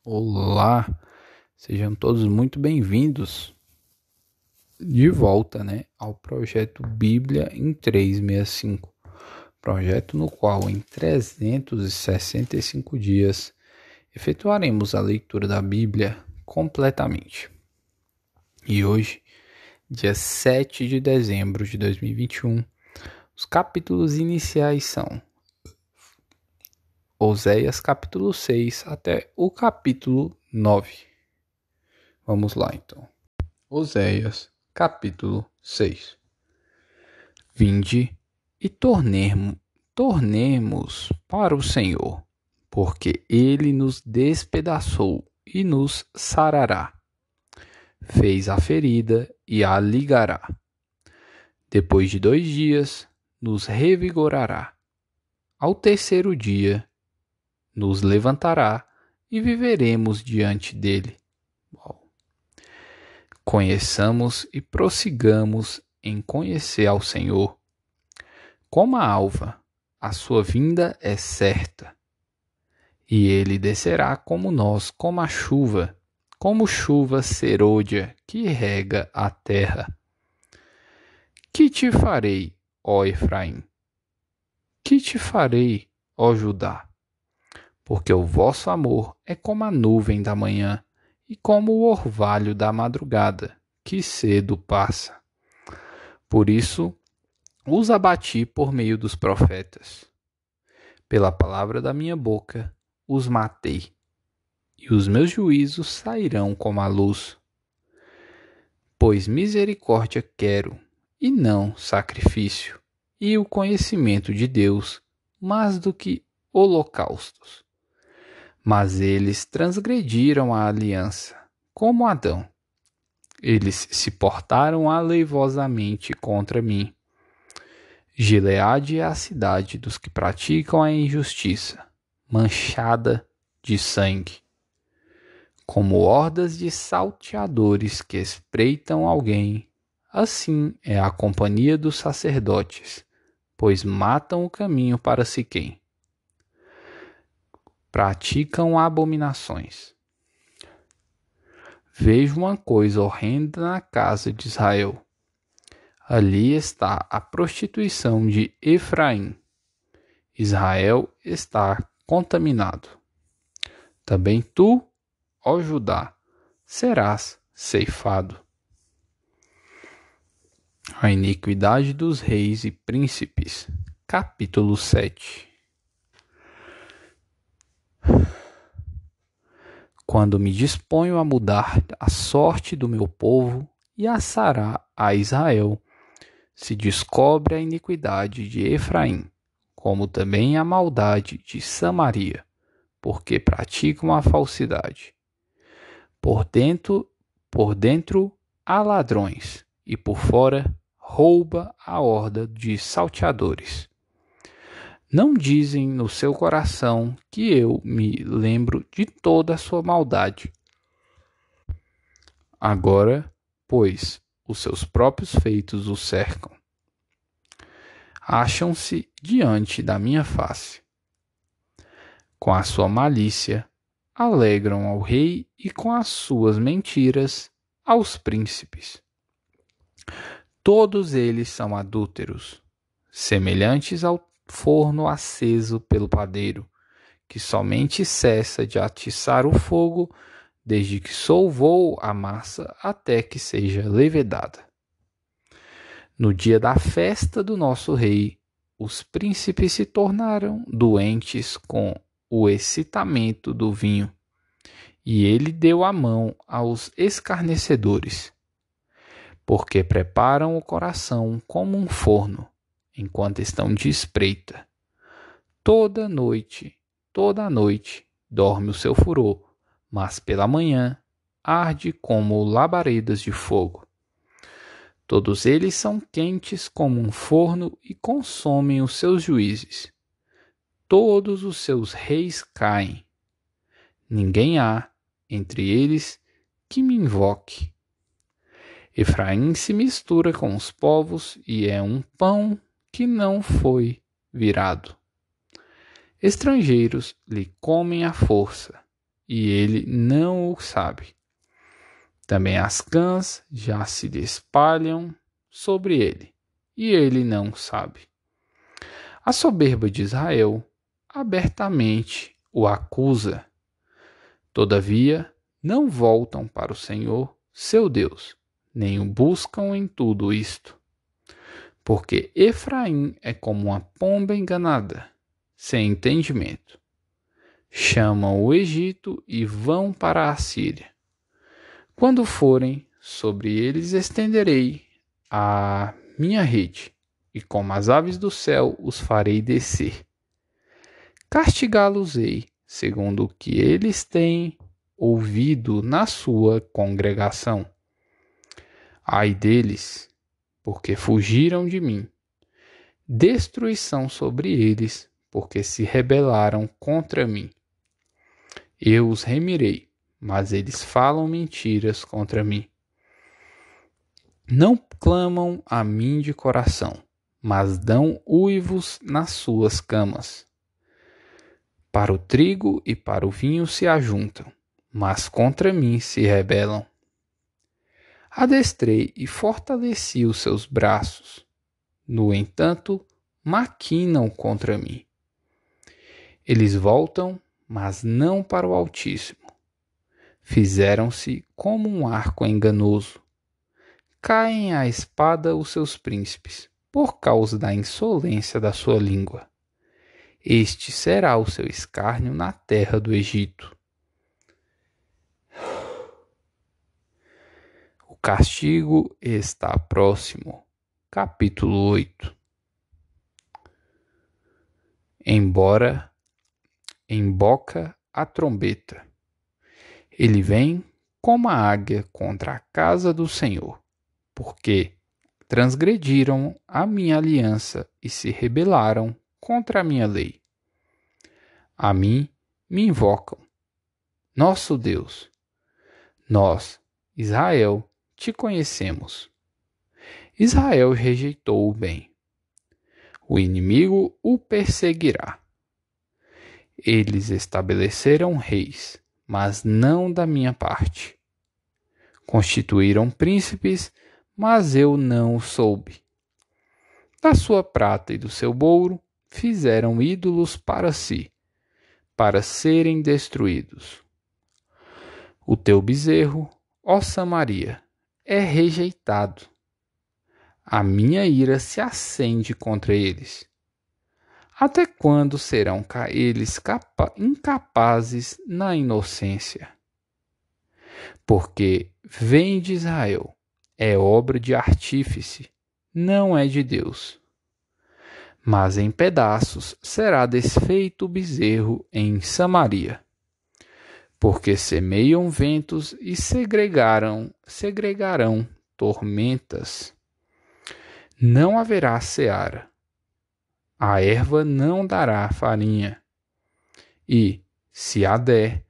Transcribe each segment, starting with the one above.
Olá, sejam todos muito bem-vindos de volta, ao projeto Bíblia em 365, projeto no qual em 365 dias efetuaremos a leitura da Bíblia completamente. E hoje, dia 7 de dezembro de 2021, os capítulos iniciais são Oséias capítulo 6 até o capítulo 9. Vamos lá então. Oséias capítulo 6. Vinde e tornemos para o Senhor, porque ele nos despedaçou e nos sarará. Fez a ferida e a ligará. Depois de 2 dias, nos revigorará. Ao terceiro dia, nos levantará e viveremos diante dele. Conheçamos e prossigamos em conhecer ao Senhor. Como a alva, a sua vinda é certa. E ele descerá como nós, como chuva serôdia que rega a terra. Que te farei, ó Efraim? Que te farei, ó Judá? Porque o vosso amor é como a nuvem da manhã e como o orvalho da madrugada, que cedo passa. Por isso, os abati por meio dos profetas. Pela palavra da minha boca, os matei, e os meus juízos sairão como a luz. Pois misericórdia quero, e não sacrifício, e o conhecimento de Deus, mais do que holocaustos. Mas eles transgrediram a aliança, como Adão. Eles se portaram aleivosamente contra mim. Gileade é a cidade dos que praticam a injustiça, manchada de sangue. Como hordas de salteadores que espreitam alguém, assim é a companhia dos sacerdotes, pois matam o caminho para Siquém. Praticam abominações. Vejo uma coisa horrenda na casa de Israel. Ali está a prostituição de Efraim. Israel está contaminado. Também tu, ó Judá, serás ceifado. A iniquidade dos reis e príncipes. Capítulo 7. Quando me disponho a mudar a sorte do meu povo e a sarar a Israel, se descobre a iniquidade de Efraim, como também a maldade de Samaria, porque praticam a falsidade. Por dentro há ladrões, e por fora rouba a horda de salteadores. Não dizem no seu coração que eu me lembro de toda a sua maldade. Agora, pois, os seus próprios feitos o cercam. Acham-se diante da minha face. Com a sua malícia, alegram ao rei e com as suas mentiras aos príncipes. Todos eles são adúlteros, semelhantes ao forno aceso pelo padeiro, que somente cessa de atiçar o fogo desde que solvou a massa até que seja levedada. No dia da festa do nosso rei, os príncipes se tornaram doentes com o excitamento do vinho, e ele deu a mão aos escarnecedores, porque preparam o coração como um forno, enquanto estão de espreita. Toda a noite, dorme o seu furor, mas pela manhã arde como labaredas de fogo. Todos eles são quentes como um forno e consomem os seus juízes. Todos os seus reis caem. Ninguém há entre eles que me invoque. Efraim se mistura com os povos e é um pão que não foi virado. Estrangeiros lhe comem à força, e ele não o sabe. Também as cãs já se espalham sobre ele, e ele não sabe. A soberba de Israel abertamente o acusa. Todavia, não voltam para o Senhor, seu Deus, nem o buscam em tudo isto. Porque Efraim é como uma pomba enganada, sem entendimento. Chamam o Egito e vão para a Assíria. Quando forem, sobre eles estenderei a minha rede, e como as aves do céu os farei descer. Castigá-los-ei, segundo o que eles têm ouvido na sua congregação. Ai deles, porque fugiram de mim. Destruição sobre eles, porque se rebelaram contra mim. Eu os remirei, mas eles falam mentiras contra mim. Não clamam a mim de coração, mas dão uivos nas suas camas. Para o trigo e para o vinho se ajuntam, mas contra mim se rebelam. Adestrei e fortaleci os seus braços. No entanto, maquinam contra mim. Eles voltam, mas não para o Altíssimo. Fizeram-se como um arco enganoso. Caem à espada os seus príncipes, por causa da insolência da sua língua. Este será o seu escárnio na terra do Egito. O castigo está próximo. Capítulo 8. Emboca a trombeta. Ele vem como a águia contra a casa do Senhor, porque transgrediram a minha aliança e se rebelaram contra a minha lei. A mim me invocam. Nosso Deus, nós, Israel, te conhecemos. Israel rejeitou o bem. O inimigo o perseguirá. Eles estabeleceram reis, mas não da minha parte. Constituíram príncipes, mas eu não o soube. Da sua prata e do seu ouro fizeram ídolos para si, para serem destruídos. O teu bezerro, ó Samaria, é rejeitado. A minha ira se acende contra eles. Até quando serão eles incapazes na inocência? Porque vem de Israel, é obra de artífice, não é de Deus. Mas em pedaços será desfeito o bezerro em Samaria. Porque semeiam ventos e segregarão tormentas. Não haverá seara. A erva não dará farinha. E, se a der,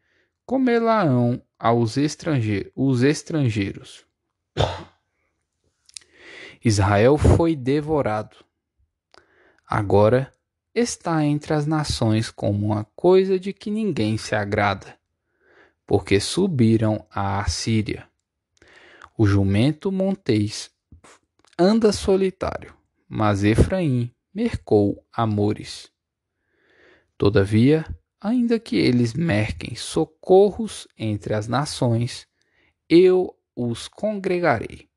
comê-la-ão os estrangeiros. Israel foi devorado. Agora está entre as nações como uma coisa de que ninguém se agrada, porque subiram à Assíria. O jumento montês anda solitário, mas Efraim mercou amores. Todavia, ainda que eles merquem socorros entre as nações, eu os congregarei.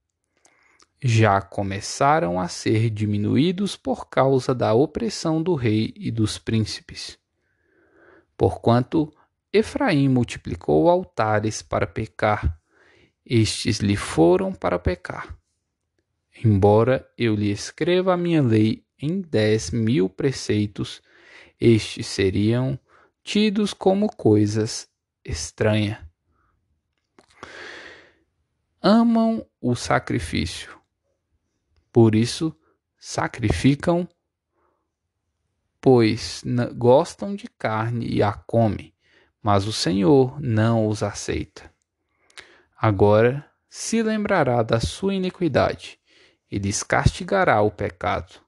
Já começaram a ser diminuídos por causa da opressão do rei e dos príncipes. Porquanto Efraim multiplicou altares para pecar, estes lhe foram para pecar. Embora eu lhe escreva a minha lei em 10.000 preceitos, estes seriam tidos como coisas estranhas. Amam o sacrifício, por isso sacrificam, pois gostam de carne e a comem, mas o Senhor não os aceita. Agora se lembrará da sua iniquidade e lhes castigará o pecado.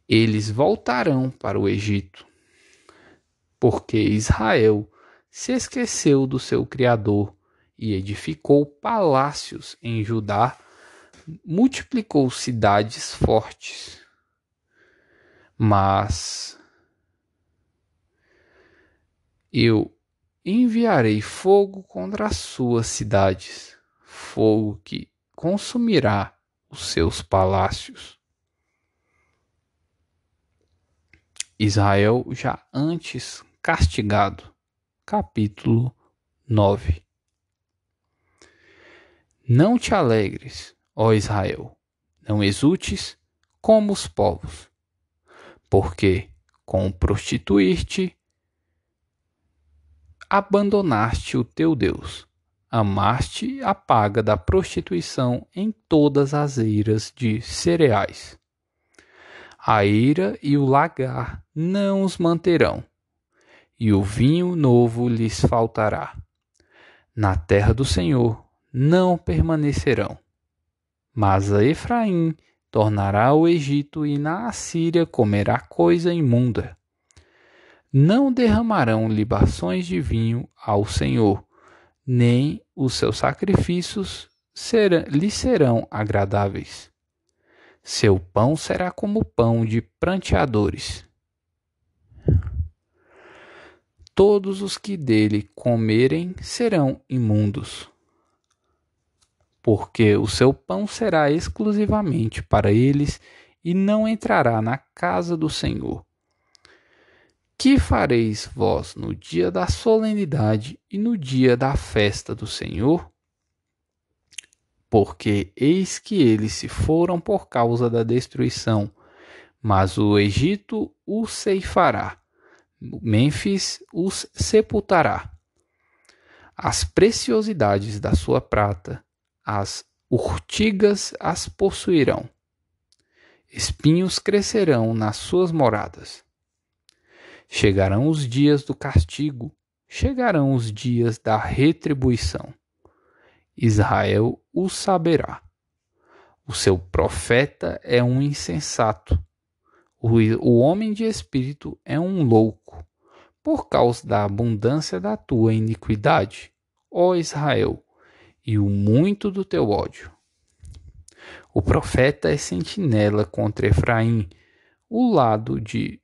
Eles voltarão para o Egito, porque Israel se esqueceu do seu Criador e edificou palácios em Judá, multiplicou cidades fortes. Mas eu enviarei fogo contra as suas cidades, fogo que consumirá os seus palácios. Israel já antes castigado. Capítulo 9. Não te alegres, ó Israel, não exultes como os povos, porque com prostituir-te abandonaste o teu Deus, amaste a paga da prostituição em todas as eiras de cereais. A eira e o lagar não os manterão, e o vinho novo lhes faltará. Na terra do Senhor não permanecerão. Mas a Efraim tornará ao Egito e na Assíria comerá coisa imunda. Não derramarão libações de vinho ao Senhor, nem os seus sacrifícios lhe serão agradáveis. Seu pão será como pão de pranteadores. Todos os que dele comerem serão imundos, porque o seu pão será exclusivamente para eles e não entrará na casa do Senhor. Que fareis vós no dia da solenidade e no dia da festa do Senhor? Porque eis que eles se foram por causa da destruição, mas o Egito os ceifará, Mênfis os sepultará. As preciosidades da sua prata, as urtigas as possuirão. Espinhos crescerão nas suas moradas. Chegarão os dias do castigo, chegarão os dias da retribuição. Israel o saberá. O seu profeta é um insensato. O homem de espírito é um louco, por causa da abundância da tua iniquidade, ó Israel, e o muito do teu ódio. O profeta é sentinela contra Efraim, o lado de,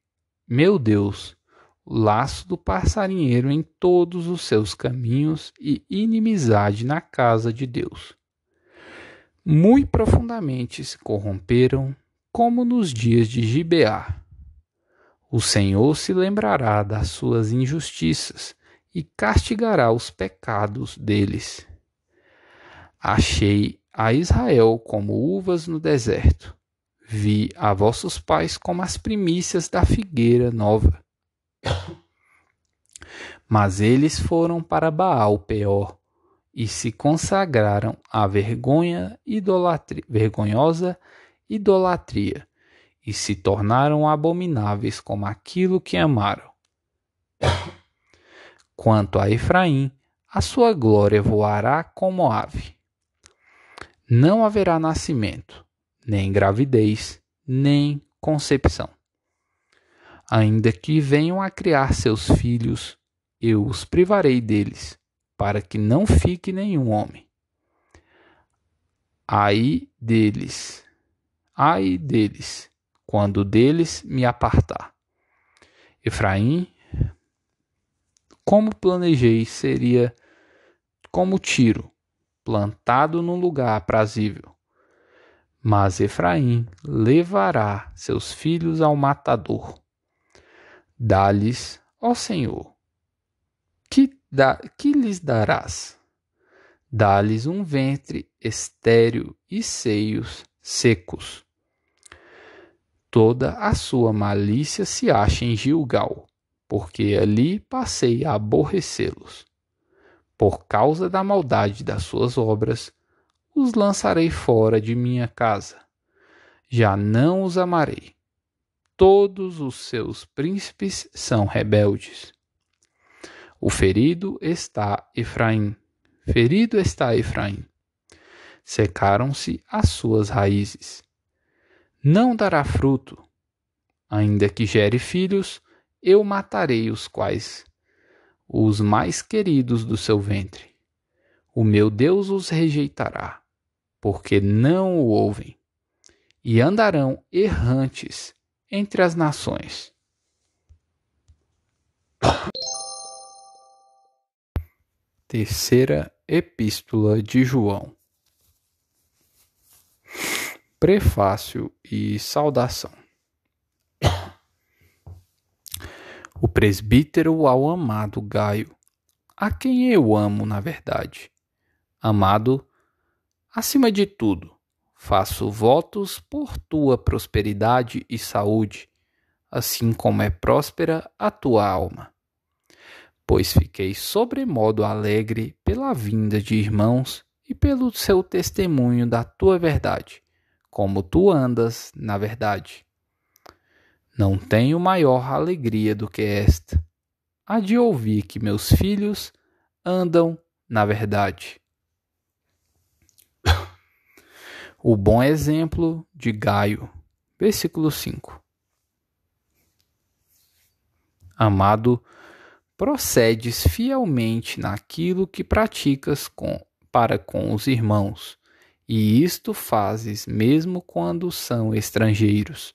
meu Deus, o laço do passarinheiro em todos os seus caminhos e inimizade na casa de Deus. Muito profundamente se corromperam, como nos dias de Gibeá. O Senhor se lembrará das suas injustiças e castigará os pecados deles. Achei a Israel como uvas no deserto. Vi a vossos pais como as primícias da figueira nova. Mas eles foram para Baal Peor e se consagraram à vergonhosa idolatria e se tornaram abomináveis como aquilo que amaram. Quanto a Efraim, a sua glória voará como ave. Não haverá nascimento, nem gravidez, nem concepção. Ainda que venham a criar seus filhos, eu os privarei deles, para que não fique nenhum homem. Ai deles, quando deles me apartar. Efraim, como planejei, seria como tiro, plantado num lugar aprazível. Mas Efraim levará seus filhos ao matador. Dá-lhes, ó Senhor, que lhes darás? Dá-lhes um ventre estéril e seios secos. Toda a sua malícia se acha em Gilgal, porque ali passei a aborrecê-los. Por causa da maldade das suas obras, os lançarei fora de minha casa. Já não os amarei. Todos os seus príncipes são rebeldes. Ferido está Efraim. Secaram-se as suas raízes. Não dará fruto. Ainda que gere filhos, eu matarei os quais os mais queridos do seu ventre. O meu Deus os rejeitará, porque não o ouvem, e andarão errantes entre as nações. Terceira Epístola de João. Prefácio e saudação. O presbítero ao amado Gaio, a quem eu amo na verdade. Amado, acima de tudo, faço votos por tua prosperidade e saúde, assim como é próspera a tua alma. Pois fiquei sobremodo alegre pela vinda de irmãos e pelo seu testemunho da tua verdade, como tu andas na verdade. Não tenho maior alegria do que esta, a de ouvir que meus filhos andam na verdade. O bom exemplo de Gaio, versículo 5. Amado, procedes fielmente naquilo que praticas para com os irmãos, e isto fazes mesmo quando são estrangeiros,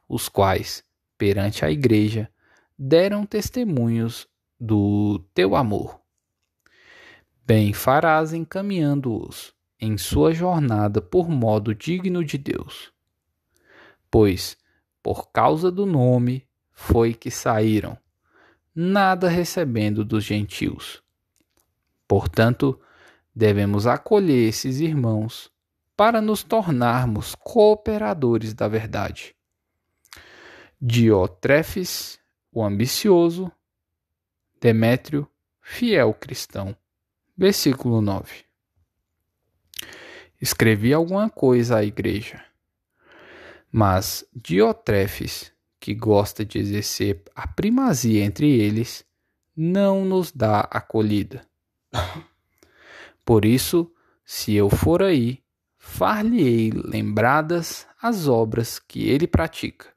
os quais, perante a igreja, deram testemunhos do teu amor. Bem farás encaminhando-os em sua jornada por modo digno de Deus. Pois, por causa do nome, foi que saíram, nada recebendo dos gentios. Portanto, devemos acolher esses irmãos para nos tornarmos cooperadores da verdade. Diotrefes, o ambicioso, Demétrio, fiel cristão. Versículo 9. Escrevi alguma coisa à igreja, mas Diotrefes, que gosta de exercer a primazia entre eles, não nos dá acolhida. Por isso, se eu for aí, far-lhe-ei lembradas as obras que ele pratica,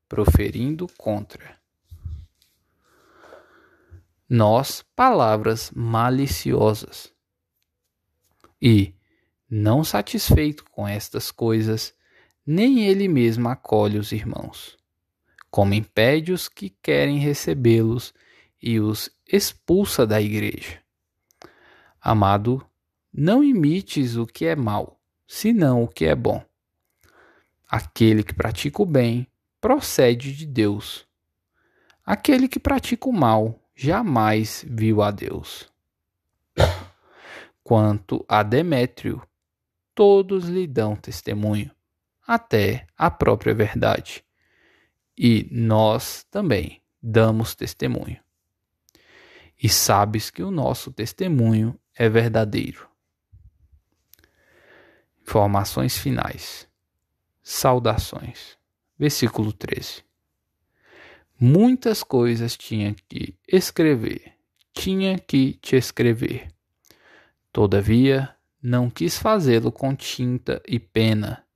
proferindo contra nós palavras maliciosas. E, não satisfeito com estas coisas, nem ele mesmo acolhe os irmãos, como impede os que querem recebê-los e os expulsa da igreja. Amado, não imites o que é mal, senão o que é bom. Aquele que pratica o bem procede de Deus. Aquele que pratica o mal jamais viu a Deus. Quanto a Demétrio, todos lhe dão testemunho, até a própria verdade. E nós também damos testemunho. E sabes que o nosso testemunho é verdadeiro. Informações finais. Saudações. Versículo 13. Muitas coisas tinha que te escrever. Todavia, não quis fazê-lo com tinta e pena,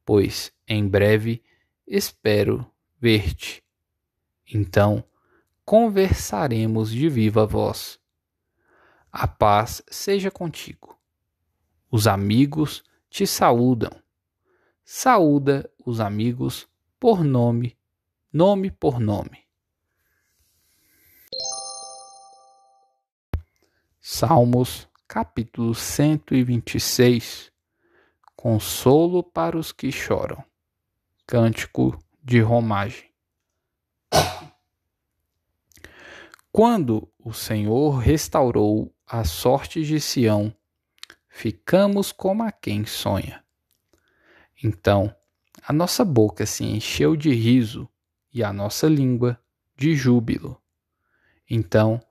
pois em breve espero ver-te. Então, conversaremos de viva voz. A paz seja contigo. Os amigos te saúdam. Saúda os amigos por nome por nome. Salmos, capítulo 126. Consolo para os que choram. Cântico de romagem. Quando o Senhor restaurou as sortes de Sião, ficamos como a quem sonha. Então, a nossa boca se encheu de riso e a nossa língua de júbilo. Então,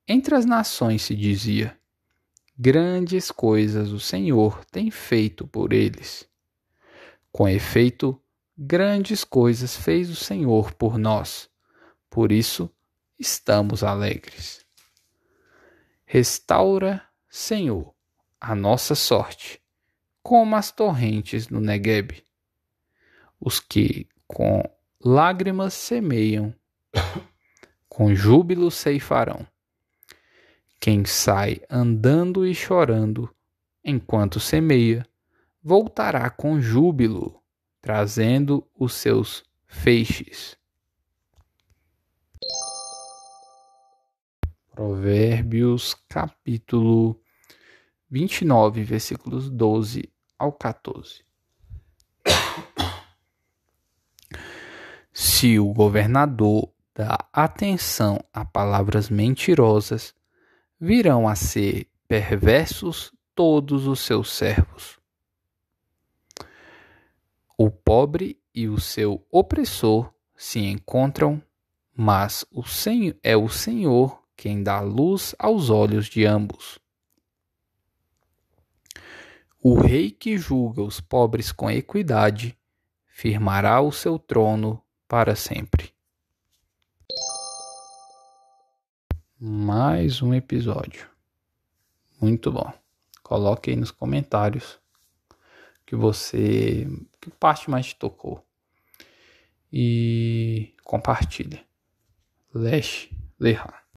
entre as nações se dizia: grandes coisas o Senhor tem feito por eles. Com efeito, grandes coisas fez o Senhor por nós. Por isso, estamos alegres. Restaura, Senhor, a nossa sorte, como as torrentes no Neguebe. Os que com lágrimas semeiam, com júbilo ceifarão. Quem sai andando e chorando enquanto semeia, voltará com júbilo, trazendo os seus feixes. Provérbios capítulo 29, versículos 12 ao 14. Se o governador dá atenção a palavras mentirosas, virão a ser perversos todos os seus servos. O pobre e o seu opressor se encontram, mas é o Senhor quem dá luz aos olhos de ambos. O rei que julga os pobres com equidade firmará o seu trono para sempre. Mais um episódio. Muito bom. Coloque aí nos comentários que parte mais te tocou. E compartilhe. Lesh Leha.